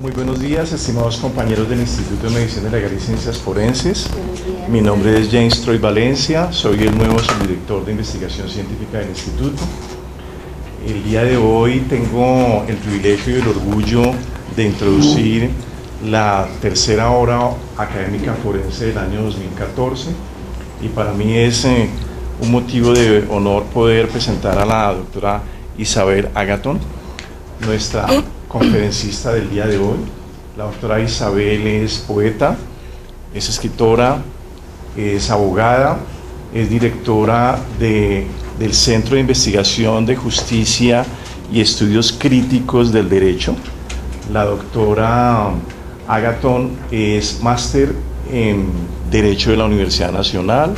Muy buenos días, estimados compañeros del Instituto de Medicina Legal y Ciencias Forenses. Mi nombre es James Troy Valencia, soy el nuevo subdirector de investigación científica del Instituto. El día de hoy tengo el privilegio y el orgullo de introducir la tercera hora académica forense del año 2014 y para mí es un motivo de honor poder presentar a la doctora Isabel Agathon, nuestra conferencista del día de hoy. La doctora Isabel es poeta, es escritora, es abogada, es directora del Centro de Investigación de Justicia y Estudios Críticos del Derecho. La doctora Agathon es máster en Derecho de la Universidad Nacional,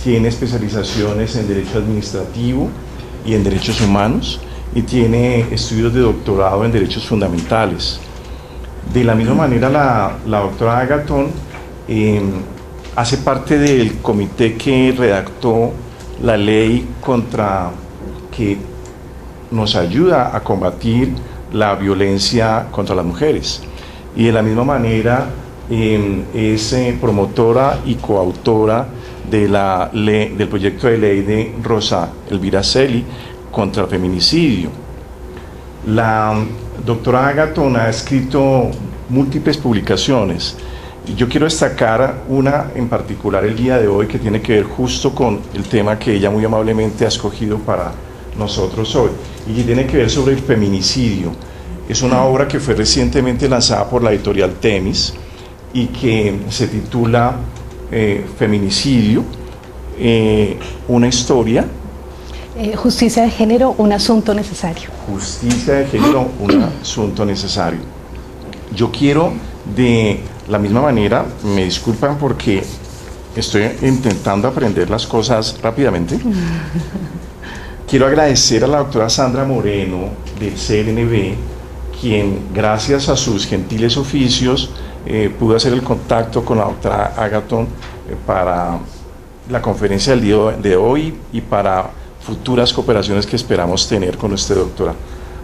tiene especializaciones en Derecho Administrativo y en Derechos Humanos, y tiene estudios de doctorado en Derechos Fundamentales. De la misma manera, la doctora Agathon hace parte del comité que redactó la ley que nos ayuda a combatir la violencia contra las mujeres. Y de la misma manera es promotora y coautora del proyecto de ley de Rosa Elvira Celi contra el feminicidio. La doctora Agathon ha escrito múltiples publicaciones y yo quiero destacar una en particular el día de hoy que tiene que ver justo con el tema que ella muy amablemente ha escogido para nosotros hoy y que tiene que ver sobre el feminicidio. Es una obra que fue recientemente lanzada por la editorial Temis y que se titula Feminicidio, una historia. Justicia de género, un asunto necesario. Justicia de género, un asunto necesario. Yo quiero, de la misma manera, me disculpan porque estoy intentando aprender las cosas rápidamente. Quiero agradecer a la doctora Sandra Moreno del CNB, quien gracias a sus gentiles oficios pudo hacer el contacto con la doctora Agathon para la conferencia del día de hoy y para futuras cooperaciones que esperamos tener con nuestra doctora.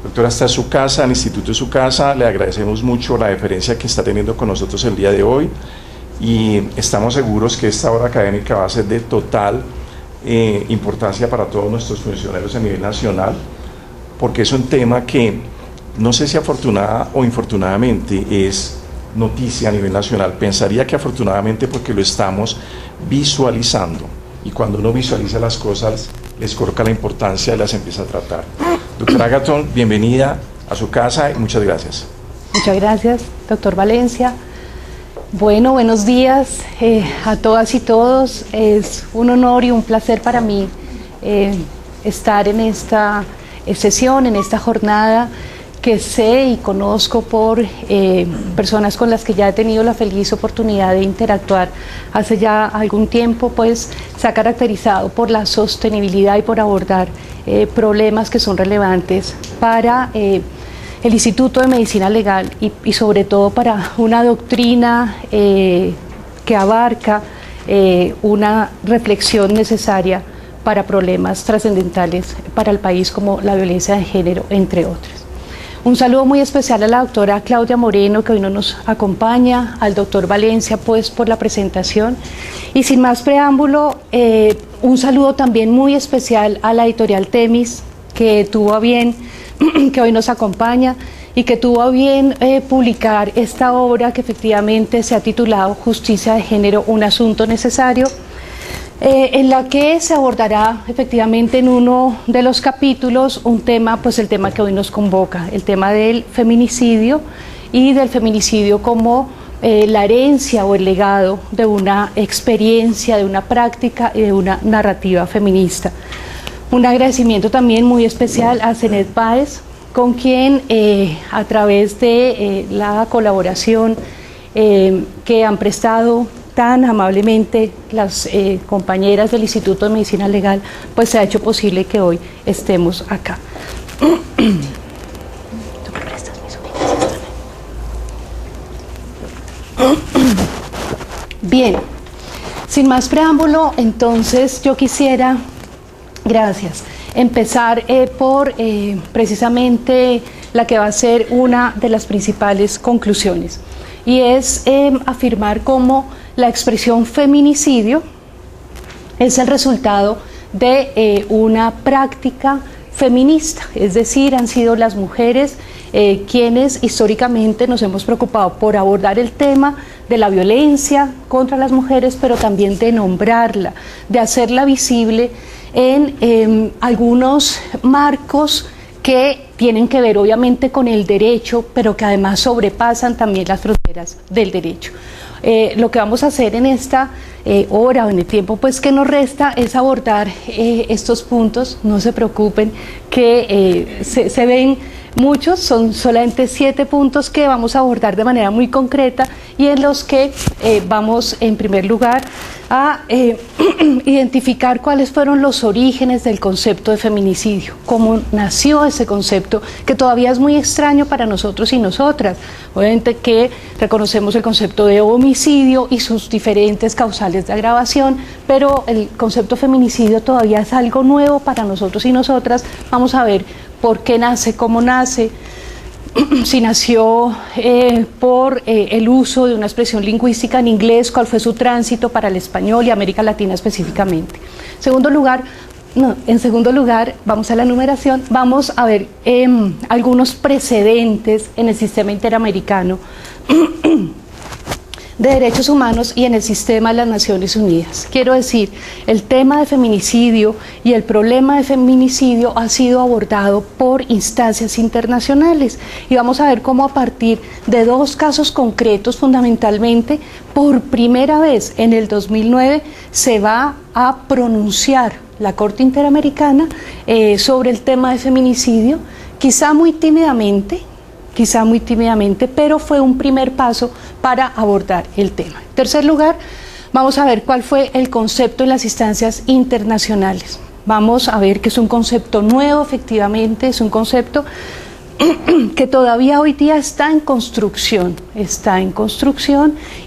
Doctora, está en su casa, el instituto es su casa, le agradecemos mucho la deferencia que está teniendo con nosotros el día de hoy y estamos seguros que esta hora académica va a ser de total importancia para todos nuestros funcionarios a nivel nacional, porque es un tema que, no sé si afortunada o infortunadamente, es noticia a nivel nacional. Pensaría que afortunadamente porque lo estamos visualizando y cuando uno visualiza las cosas les coloca la importancia y las empieza a tratar. Doctora Agathon, bienvenida a su casa y muchas gracias. Muchas gracias, doctor Valencia. Bueno, buenos días a todas y todos. Es un honor y un placer para mí estar en esta sesión, en esta jornada que sé y conozco por personas con las que ya he tenido la feliz oportunidad de interactuar hace ya algún tiempo, pues se ha caracterizado por la sostenibilidad y por abordar problemas que son relevantes para el Instituto de Medicina Legal y sobre todo para una doctrina que abarca una reflexión necesaria para problemas trascendentales para el país como la violencia de género, entre otros. Un saludo muy especial a la doctora Claudia Moreno, que hoy no nos acompaña, al doctor Valencia, pues, por la presentación. Y sin más preámbulo, un saludo también muy especial a la editorial Temis, que tuvo a bien, que hoy nos acompaña, y que tuvo a bien publicar esta obra que efectivamente se ha titulado Justicia de género, un asunto necesario, en la que se abordará efectivamente en uno de los capítulos un tema, pues el tema que hoy nos convoca, el tema del feminicidio y del feminicidio como la herencia o el legado de una experiencia, de una práctica y de una narrativa feminista. Un agradecimiento también muy especial a Zenet Páez, con quien a través de la colaboración que han prestado tan amablemente las compañeras del Instituto de Medicina Legal, pues se ha hecho posible que hoy estemos acá. Bien, sin más preámbulo, entonces yo quisiera, gracias, empezar por precisamente la que va a ser una de las principales conclusiones, y es afirmar cómo la expresión feminicidio es el resultado de una práctica feminista, es decir, han sido las mujeres quienes históricamente nos hemos preocupado por abordar el tema de la violencia contra las mujeres, pero también de nombrarla, de hacerla visible en algunos marcos que tienen que ver obviamente con el derecho, pero que además sobrepasan también las fronteras del derecho. Lo que vamos a hacer en esta hora o en el tiempo pues que nos resta es abordar estos puntos. No se preocupen que se ven muchos, son solamente 7 puntos que vamos a abordar de manera muy concreta y en los que vamos en primer lugar a identificar cuáles fueron los orígenes del concepto de feminicidio, cómo nació ese concepto que todavía es muy extraño para nosotros y nosotras. Obviamente que reconocemos el concepto de homicidio y sus diferentes causales de agravación, pero el concepto feminicidio todavía es algo nuevo para nosotros y nosotras. Vamos a ver por qué nace, cómo nace, si nació por el uso de una expresión lingüística en inglés, cuál fue su tránsito para el español y América Latina específicamente. En segundo lugar, vamos a la numeración, vamos a ver algunos precedentes en el sistema interamericano de derechos humanos y en el sistema de las Naciones Unidas. Quiero decir, el tema de feminicidio y el problema de feminicidio ha sido abordado por instancias internacionales y vamos a ver cómo a partir de 2 casos concretos fundamentalmente, por primera vez en el 2009 se va a pronunciar la Corte Interamericana sobre el tema de feminicidio, quizá muy tímidamente, pero fue un primer paso para abordar el tema. En tercer lugar, vamos a ver cuál fue el concepto en las instancias internacionales. Vamos a ver que es un concepto nuevo, efectivamente, es un concepto que todavía hoy día está en construcción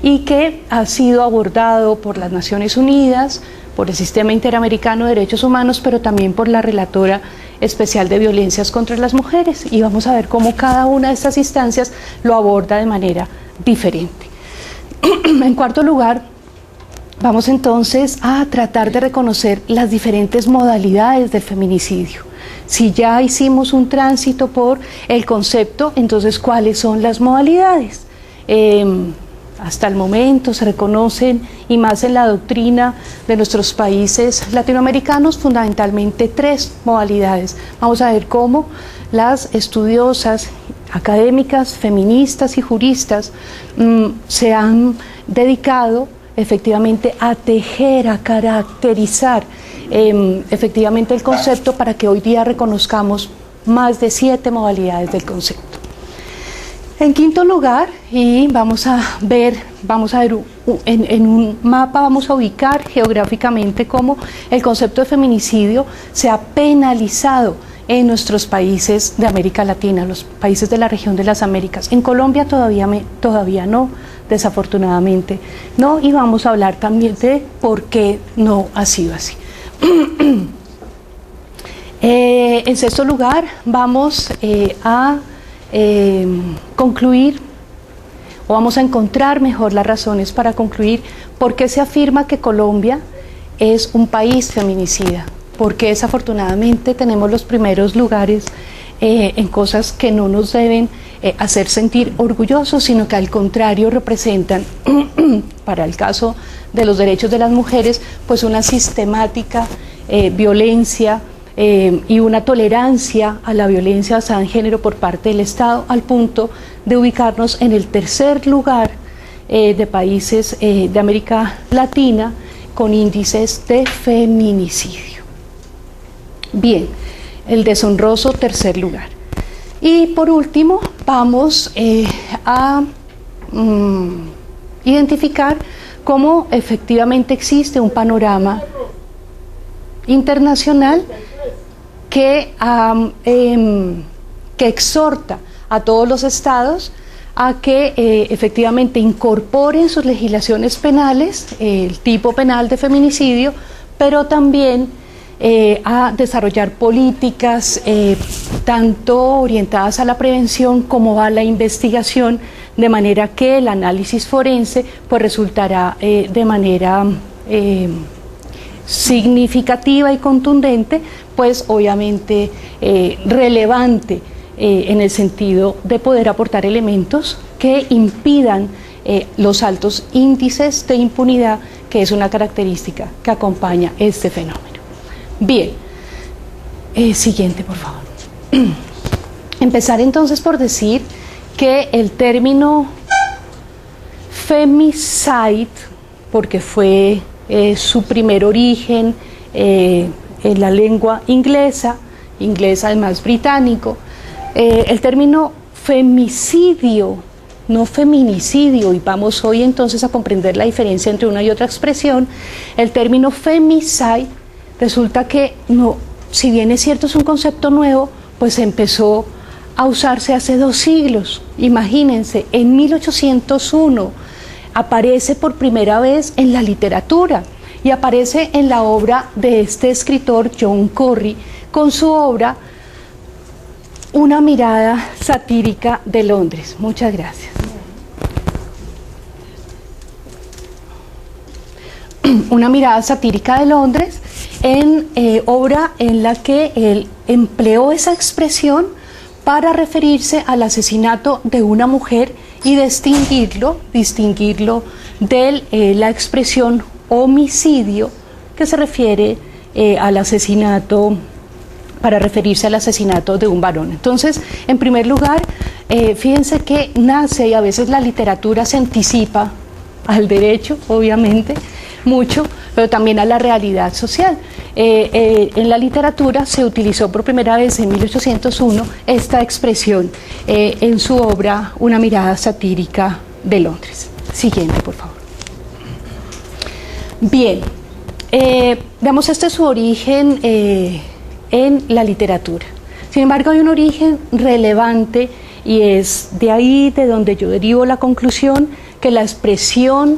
y que ha sido abordado por las Naciones Unidas, por el Sistema Interamericano de Derechos Humanos, pero también por la Relatora Especial de Violencias contra las Mujeres, y vamos a ver cómo cada una de estas instancias lo aborda de manera diferente. En cuarto lugar, vamos entonces a tratar de reconocer las diferentes modalidades del feminicidio. Si ya hicimos un tránsito por el concepto, entonces ¿cuáles son las modalidades? Hasta el momento se reconocen, y más en la doctrina de nuestros países latinoamericanos, fundamentalmente 3 modalidades. Vamos a ver cómo las estudiosas, académicas, feministas y juristas se han dedicado efectivamente a tejer, a caracterizar efectivamente el concepto para que hoy día reconozcamos más de 7 modalidades del concepto. En quinto lugar, y vamos a ver en un mapa, vamos a ubicar geográficamente cómo el concepto de feminicidio se ha penalizado en nuestros países de América Latina, los países de la región de las Américas. En Colombia todavía no, desafortunadamente no, y vamos a hablar también de por qué no ha sido así. En sexto lugar, vamos a concluir, o vamos a encontrar mejor las razones para concluir por qué se afirma que Colombia es un país feminicida, porque desafortunadamente tenemos los primeros lugares en cosas que no nos deben hacer sentir orgullosos, sino que al contrario representan, para el caso de los derechos de las mujeres, pues una sistemática violencia y una tolerancia a la violencia basada en género por parte del Estado, al punto de ubicarnos en el tercer lugar de países de América Latina con índices de feminicidio. Bien, el deshonroso tercer lugar. Y por último vamos a identificar cómo efectivamente existe un panorama internacional que exhorta a todos los estados a que efectivamente incorporen sus legislaciones penales el tipo penal de feminicidio, pero también a desarrollar políticas tanto orientadas a la prevención como a la investigación, de manera que el análisis forense pues resultará de manera significativa y contundente, pues obviamente relevante en el sentido de poder aportar elementos que impidan los altos índices de impunidad, que es una característica que acompaña este fenómeno. Bien, siguiente por favor. Empezar entonces por decir que el término femicide, porque fue su primer origen en la lengua inglesa además británico, el término femicidio, no feminicidio, y vamos hoy entonces a comprender la diferencia entre una y otra expresión. El término femicide resulta que, no, si bien es cierto es un concepto nuevo, pues empezó a usarse hace 2 siglos. Imagínense, en 1801 aparece por primera vez en la literatura y aparece en la obra de este escritor John Corry con su obra Una mirada satírica de Londres. Muchas gracias. Una mirada satírica de Londres, en obra en la que él empleó esa expresión para referirse al asesinato de una mujer y distinguirlo de la expresión homicidio, que se refiere al asesinato, para referirse al asesinato de un varón. Entonces, en primer lugar, fíjense que nace, y a veces la literatura se anticipa al derecho, obviamente, mucho, pero también a la realidad social. En la literatura se utilizó por primera vez en 1801 esta expresión en su obra Una mirada satírica de Londres. Siguiente, por favor. Bien, digamos, este es su origen en la literatura. Sin embargo, hay un origen relevante, y es de ahí de donde yo derivo la conclusión que la expresión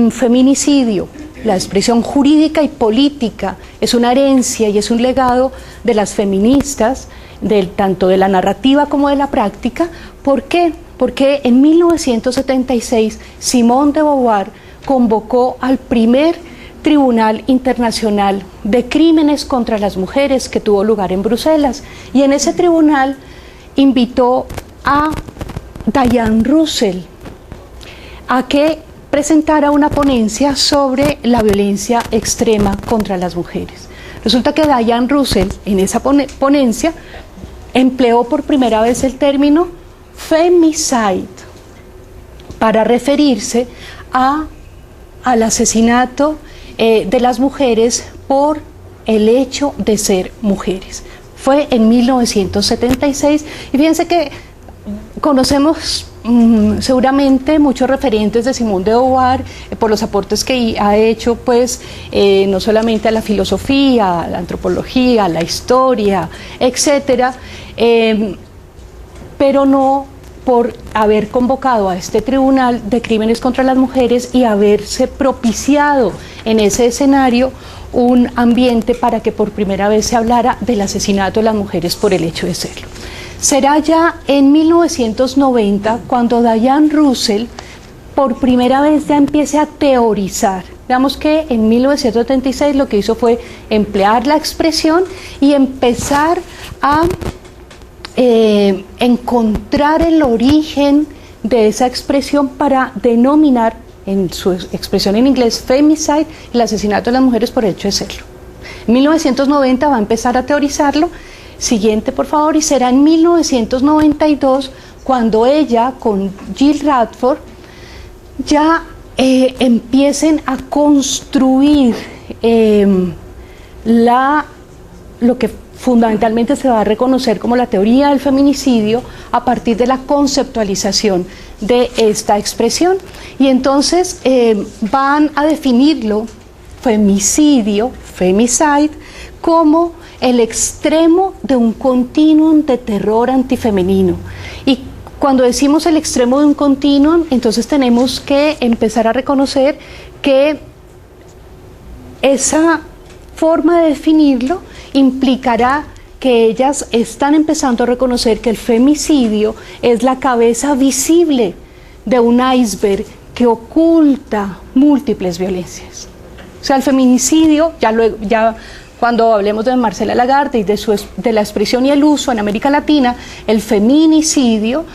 feminicidio, la expresión jurídica y política, es una herencia y es un legado de las feministas, tanto de la narrativa como de la práctica. ¿Por qué? Porque en 1976 Simone de Beauvoir convocó al primer Tribunal Internacional de Crímenes contra las Mujeres, que tuvo lugar en Bruselas, y en ese tribunal invitó a Diane Russell a que presentara una ponencia sobre la violencia extrema contra las mujeres. Resulta que Diane Russell en esa ponencia empleó por primera vez el término femicide para referirse al asesinato de las mujeres por el hecho de ser mujeres. Fue en 1976, y fíjense que conocemos seguramente muchos referentes de Simone de Beauvoir por los aportes que ha hecho, pues no solamente a la filosofía, a la antropología, a la historia, etcétera, pero no por haber convocado a este Tribunal de Crímenes contra las Mujeres y haberse propiciado en ese escenario un ambiente para que por primera vez se hablara del asesinato de las mujeres por el hecho de serlo. Será ya en 1990 cuando Diane Russell por primera vez ya empiece a teorizar. Digamos que en 1976 lo que hizo fue emplear la expresión y empezar a encontrar el origen de esa expresión para denominar, en su expresión en inglés, femicide, el asesinato de las mujeres por el hecho de serlo. En 1990 va a empezar a teorizarlo. Siguiente, por favor, y será en 1992 cuando ella con Jill Radford ya empiecen a construir lo que fundamentalmente se va a reconocer como la teoría del feminicidio a partir de la conceptualización de esta expresión. Y entonces van a definirlo, femicidio, femicide, como el extremo de un continuum de terror antifemenino. Y cuando decimos el extremo de un continuum, entonces tenemos que empezar a reconocer que esa forma de definirlo implicará que ellas están empezando a reconocer que el femicidio es la cabeza visible de un iceberg que oculta múltiples violencias. O sea, el feminicidio, ya cuando hablemos de Marcela Lagarde y de la expresión y el uso en América Latina, el feminicidio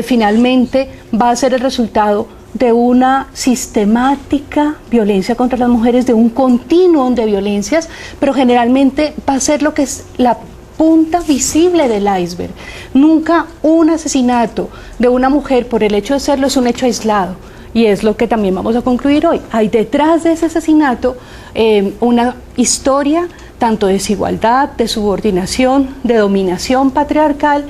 finalmente va a ser el resultado de una sistemática violencia contra las mujeres, de un continuum de violencias, pero generalmente va a ser lo que es la punta visible del iceberg. Nunca un asesinato de una mujer por el hecho de serlo es un hecho aislado, y es lo que también vamos a concluir hoy. Hay detrás de ese asesinato una historia tanto de desigualdad, de subordinación, de dominación patriarcal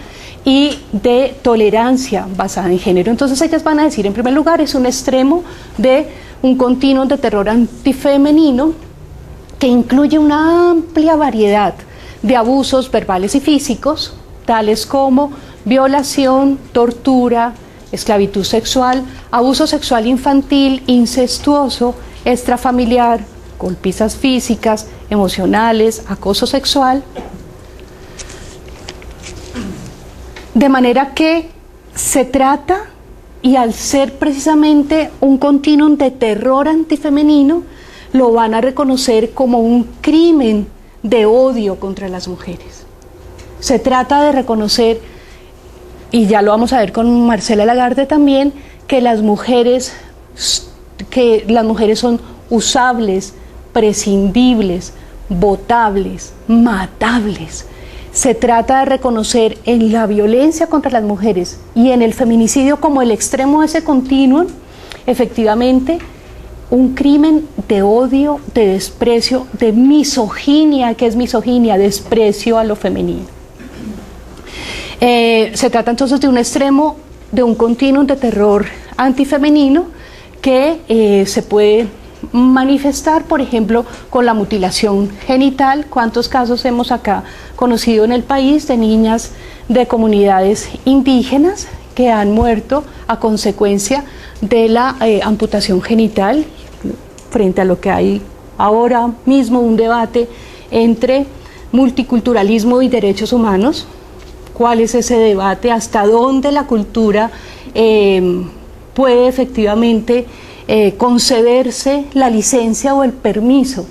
y de tolerancia basada en género. Entonces ellas van a decir, en primer lugar, es un extremo de un continuum de terror antifemenino que incluye una amplia variedad de abusos verbales y físicos, tales como violación, tortura, esclavitud sexual, abuso sexual infantil, incestuoso, extrafamiliar, golpizas físicas, emocionales, acoso sexual. De manera que se trata, y al ser precisamente un continuum de terror antifemenino, lo van a reconocer como un crimen de odio contra las mujeres. Se trata de reconocer, y ya lo vamos a ver con Marcela Lagarde también, que las mujeres son usables, prescindibles, votables, matables. Se trata de reconocer en la violencia contra las mujeres y en el feminicidio como el extremo de ese continuum, efectivamente, un crimen de odio, de desprecio, de misoginia. ¿Qué es misoginia? Desprecio a lo femenino. Se trata entonces de un extremo, de un continuum de terror antifemenino que se puede manifestar, por ejemplo, con la mutilación genital. ¿Cuántos casos hemos acá conocido en el país de niñas de comunidades indígenas que han muerto a consecuencia de la amputación genital, frente a lo que hay ahora mismo un debate entre multiculturalismo y derechos humanos? ¿Cuál es ese debate? ¿Hasta dónde la cultura puede efectivamente concederse la licencia o el permiso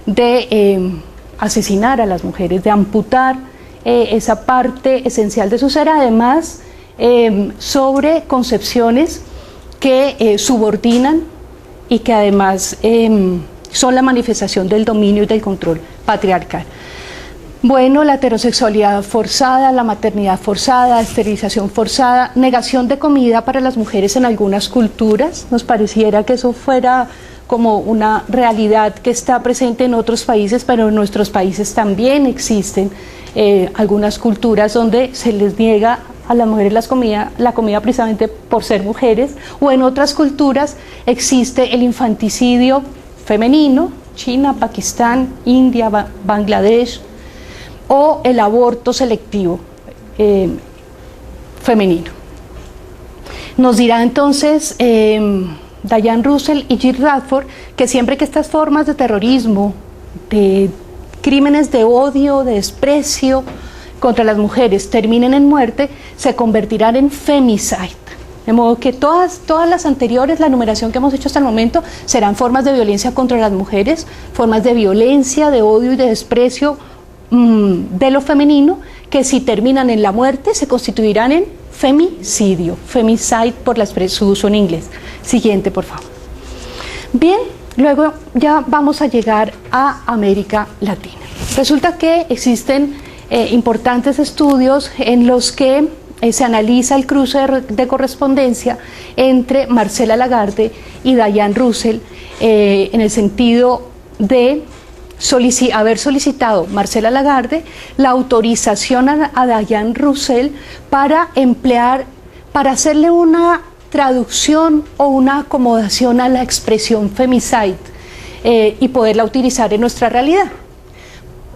de asesinar a las mujeres, de amputar esa parte esencial de su ser, además sobre concepciones que subordinan y que además son la manifestación del dominio y del control patriarcal? Bueno, la heterosexualidad forzada, la maternidad forzada, esterilización forzada, negación de comida para las mujeres en algunas culturas. Nos pareciera que eso fuera como una realidad que está presente en otros países, pero en nuestros países también existen algunas culturas donde se les niega a las mujeres la comida precisamente por ser mujeres, o en otras culturas existe el infanticidio femenino, China, Pakistán, India, Bangladesh, o el aborto selectivo femenino. Nos dirá entonces Diane Russell y Jill Radford que siempre que estas formas de terrorismo, de crímenes de odio, de desprecio contra las mujeres terminen en muerte, se convertirán en femicide. De modo que todas las anteriores, la enumeración que hemos hecho hasta el momento, serán formas de violencia contra las mujeres, formas de violencia, de odio y de desprecio de lo femenino, que si terminan en la muerte se constituirán en femicidio, femicide por su uso en inglés. Siguiente, por favor. Bien, luego ya vamos a llegar a América Latina. Resulta que existen importantes estudios en los que se analiza el cruce de correspondencia entre Marcela Lagarde y Diane Russell en el sentido de haber solicitado Marcela Lagarde la autorización a Diane Russell para hacerle una traducción o una acomodación a la expresión femicide y poderla utilizar en nuestra realidad.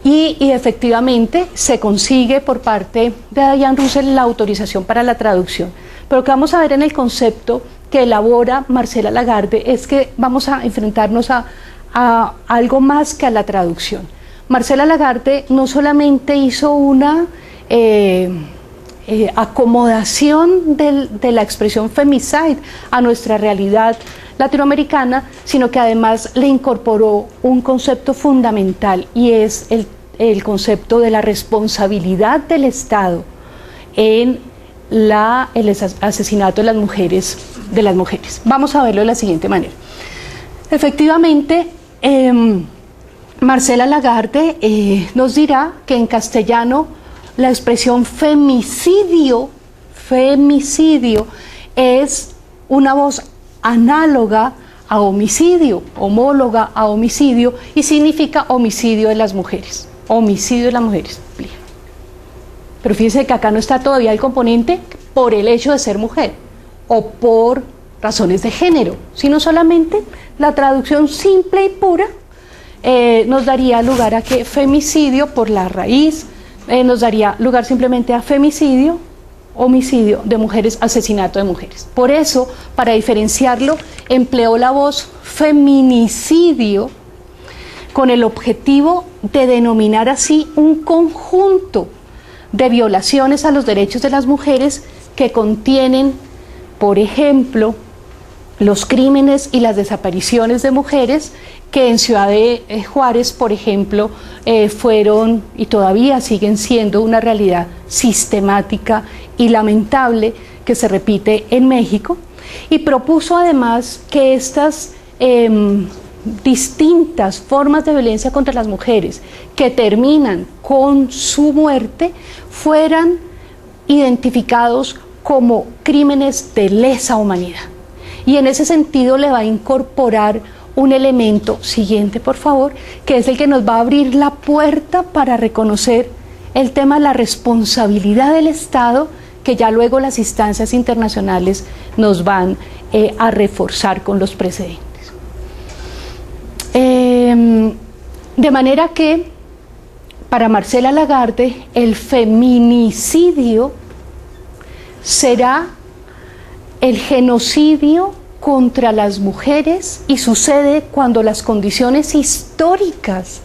Y efectivamente se consigue por parte de Diane Russell la autorización para la traducción. Pero lo que vamos a ver en el concepto que elabora Marcela Lagarde es que vamos a enfrentarnos a algo más que a la traducción. Marcela Lagarde no solamente hizo una acomodación de la expresión femicide a nuestra realidad latinoamericana, sino que además le incorporó un concepto fundamental, y es el concepto de la responsabilidad del Estado en el asesinato de las mujeres. Vamos a verlo de la siguiente manera. Efectivamente, Marcela Lagarde nos dirá que en castellano la expresión femicidio es una voz análoga a homicidio, homóloga a homicidio, y significa homicidio de las mujeres. Homicidio de las mujeres. Pero fíjense que acá no está todavía el componente por el hecho de ser mujer o por razones de género, sino solamente la traducción simple y pura nos daría lugar a que femicidio por la raíz, nos daría lugar simplemente a femicidio, homicidio de mujeres, asesinato de mujeres. Por eso, para diferenciarlo, empleó la voz feminicidio con el objetivo de denominar así un conjunto de violaciones a los derechos de las mujeres que contienen, por ejemplo, los crímenes y las desapariciones de mujeres que en Ciudad de Juárez, por ejemplo, fueron y todavía siguen siendo una realidad sistemática y lamentable que se repite en México, y propuso además que estas distintas formas de violencia contra las mujeres que terminan con su muerte fueran identificados como crímenes de lesa humanidad. Y en ese sentido le va a incorporar un elemento, siguiente por favor, que es el que nos va a abrir la puerta para reconocer el tema de la responsabilidad del Estado, que ya luego las instancias internacionales nos van a reforzar con los precedentes. De manera que para Marcela Lagarde el feminicidio será el genocidio contra las mujeres, y sucede cuando las condiciones históricas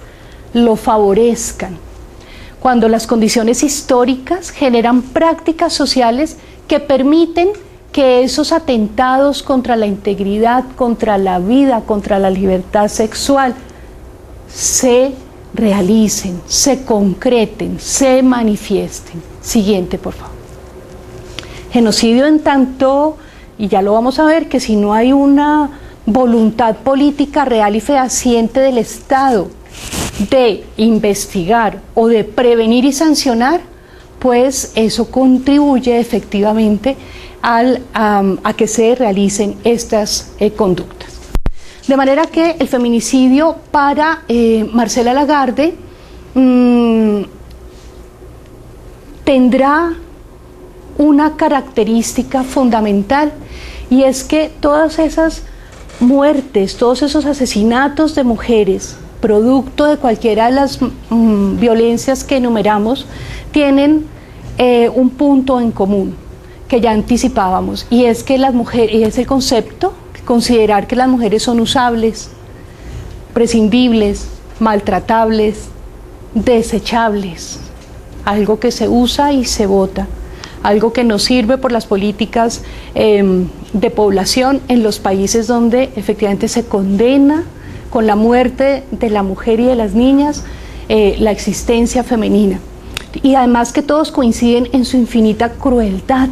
lo favorezcan, cuando las condiciones históricas generan prácticas sociales que permiten que esos atentados contra la integridad, contra la vida, contra la libertad sexual se realicen, se concreten, se manifiesten. Siguiente, por favor. Genocidio en tanto, y ya lo vamos a ver, que si no hay una voluntad política real y fehaciente del Estado de investigar o de prevenir y sancionar, pues eso contribuye efectivamente a que se realicen estas conductas. De manera que el feminicidio para Marcela Lagarde tendrá una característica fundamental, y es que todas esas muertes, todos esos asesinatos de mujeres, producto de cualquiera de las violencias que enumeramos, tienen un punto en común que ya anticipábamos, y es que las mujeres, y es el concepto, considerar que las mujeres son usables, prescindibles, maltratables, desechables, algo que se usa y se bota, algo que no sirve por las políticas de población en los países donde efectivamente se condena con la muerte de la mujer y de las niñas la existencia femenina, y además que todos coinciden en su infinita crueldad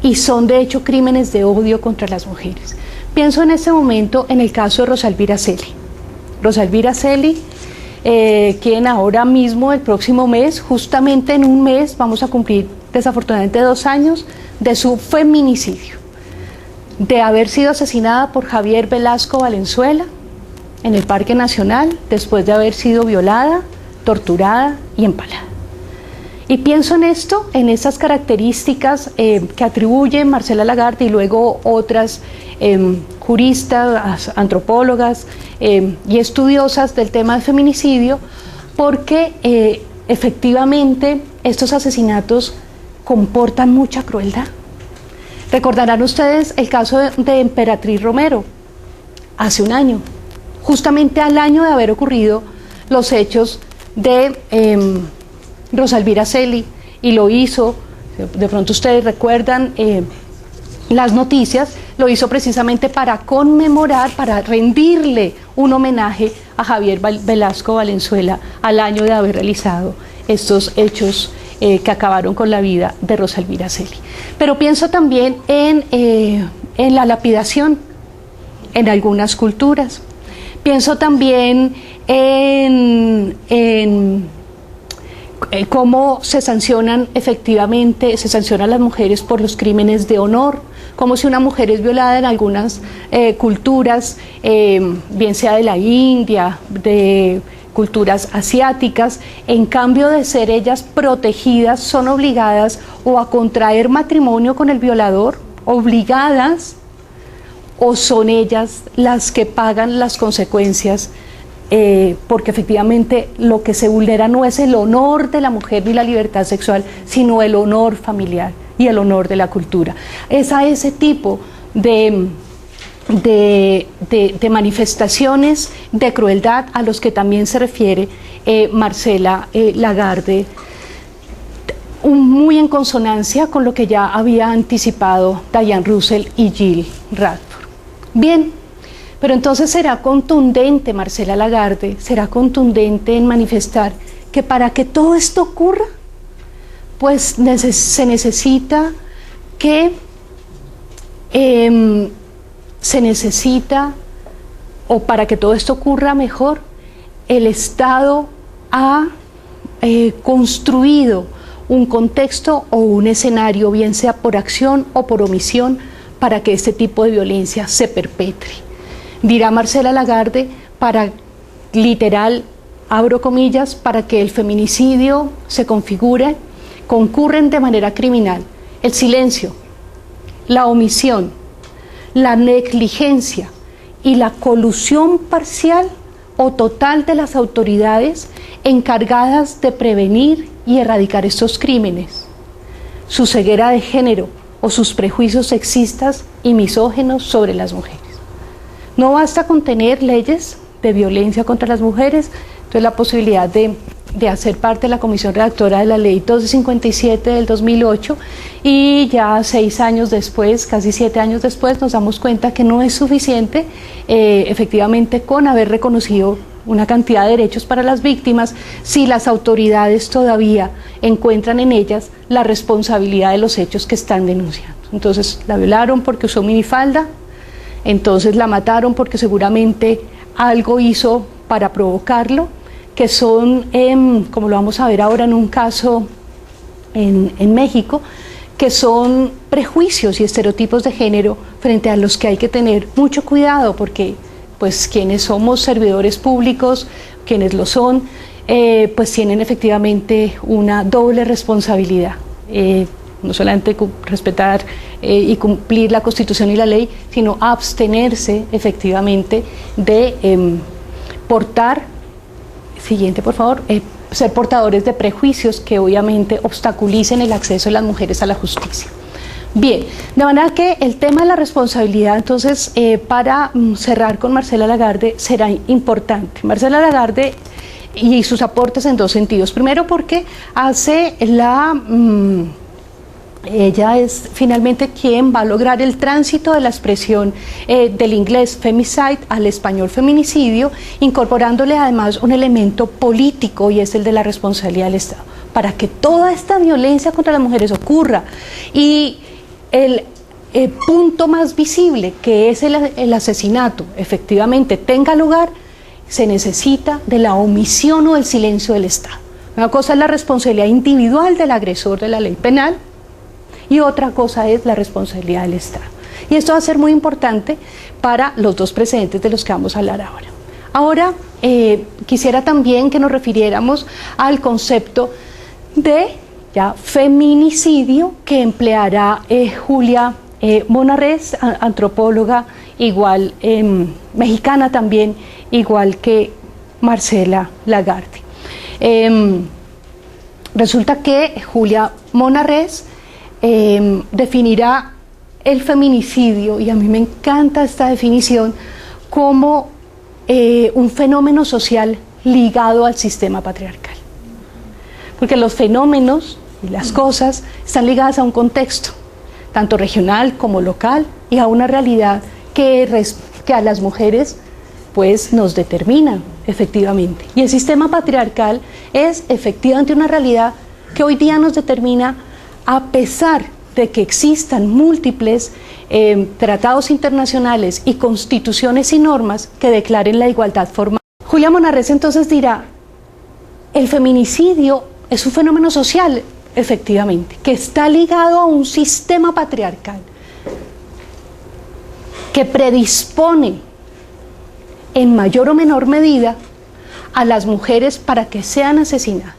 y son de hecho crímenes de odio contra las mujeres. Pienso en este momento en el caso de Rosa Elvira Celi. Rosa Elvira Celi, quien ahora mismo, el próximo mes, justamente en un mes, vamos a cumplir desafortunadamente 2 años de su feminicidio, de haber sido asesinada por Javier Velasco Valenzuela en el Parque Nacional, después de haber sido violada, torturada y empalada. Y pienso en esto, en estas características que atribuye Marcela Lagarde y luego otras juristas, antropólogas y estudiosas del tema del feminicidio, porque efectivamente estos asesinatos comportan mucha crueldad. Recordarán ustedes el caso de Emperatriz Romero, hace un año, justamente al año de haber ocurrido los hechos de Rosa Elvira Celi, y lo hizo, de pronto ustedes recuerdan las noticias, lo hizo precisamente para conmemorar, para rendirle un homenaje a Javier Velasco Valenzuela al año de haber realizado estos hechos que acabaron con la vida de Rosa Elvira Celi. Pero pienso también en la lapidación en algunas culturas. Pienso también en cómo se sancionan efectivamente, se sancionan a las mujeres por los crímenes de honor, como si una mujer es violada en algunas culturas, bien sea de la India, de culturas asiáticas, en cambio de ser ellas protegidas, son obligadas o a contraer matrimonio con el violador, obligadas, o son ellas las que pagan las consecuencias, porque efectivamente lo que se vulnera no es el honor de la mujer ni la libertad sexual, sino el honor familiar y el honor de la cultura. Es a ese tipo de manifestaciones de crueldad a los que también se refiere Marcela Lagarde, muy en consonancia con lo que ya había anticipado Diane Russell y Jill Radford. Bien, pero entonces será contundente Marcela Lagarde, será contundente en manifestar que para que todo esto ocurra, pues se necesita que o para que todo esto ocurra mejor, el Estado ha construido un contexto o un escenario, bien sea por acción o por omisión, para que este tipo de violencia se perpetre. Dirá Marcela Lagarde, para, literal, abro comillas, para que el feminicidio se configure, concurren de manera criminal el silencio, la omisión, la negligencia y la colusión parcial o total de las autoridades encargadas de prevenir y erradicar estos crímenes, su ceguera de género o sus prejuicios sexistas y misóginos sobre las mujeres. No basta con tener leyes de violencia contra las mujeres, entonces la posibilidad de hacer parte de la comisión redactora de la ley 1257 del 2008, y ya 6 años después, casi 7 años después, nos damos cuenta que no es suficiente efectivamente con haber reconocido una cantidad de derechos para las víctimas, si las autoridades todavía encuentran en ellas la responsabilidad de los hechos que están denunciando. Entonces la violaron porque usó minifalda, entonces la mataron porque seguramente algo hizo para provocarlo, que son, como lo vamos a ver ahora en un caso en México, que son prejuicios y estereotipos de género frente a los que hay que tener mucho cuidado, porque pues quienes somos servidores públicos, quienes lo son, pues tienen efectivamente una doble responsabilidad, no solamente respetar y cumplir la Constitución y la ley, sino abstenerse efectivamente de portar, siguiente por favor, ser portadores de prejuicios que obviamente obstaculicen el acceso de las mujeres a la justicia. Bien, de manera que el tema de la responsabilidad, entonces, para cerrar con Marcela Lagarde, será importante. Marcela Lagarde y sus aportes en dos sentidos. Primero, porque hace ella es finalmente quien va a lograr el tránsito de la expresión del inglés femicide al español feminicidio, incorporándole además un elemento político, y es el de la responsabilidad del Estado, para que toda esta violencia contra las mujeres ocurra. Y el punto más visible, que es el asesinato, efectivamente tenga lugar, se necesita de la omisión o del silencio del Estado. Una cosa es la responsabilidad individual del agresor de la ley penal, y otra cosa es la responsabilidad del Estado. Y esto va a ser muy importante para los dos precedentes de los que vamos a hablar ahora. Ahora, quisiera también que nos refiriéramos al concepto de feminicidio que empleará Julia Monarrés, antropóloga igual, mexicana también, igual que Marcela Lagarde. Resulta que Julia Monarrés definirá el feminicidio, y a mí me encanta esta definición, como un fenómeno social ligado al sistema patriarcal. porque los fenómenos y las cosas están ligadas a un contexto, tanto regional como local, y a una realidad que a las mujeres pues nos determina efectivamente. Y el sistema patriarcal es efectivamente una realidad que hoy día nos determina, a pesar de que existan múltiples tratados internacionales y constituciones y normas que declaren la igualdad formal. Julia Monarrez entonces dirá, el feminicidio es un fenómeno social, efectivamente, que está ligado a un sistema patriarcal que predispone en mayor o menor medida a las mujeres para que sean asesinadas.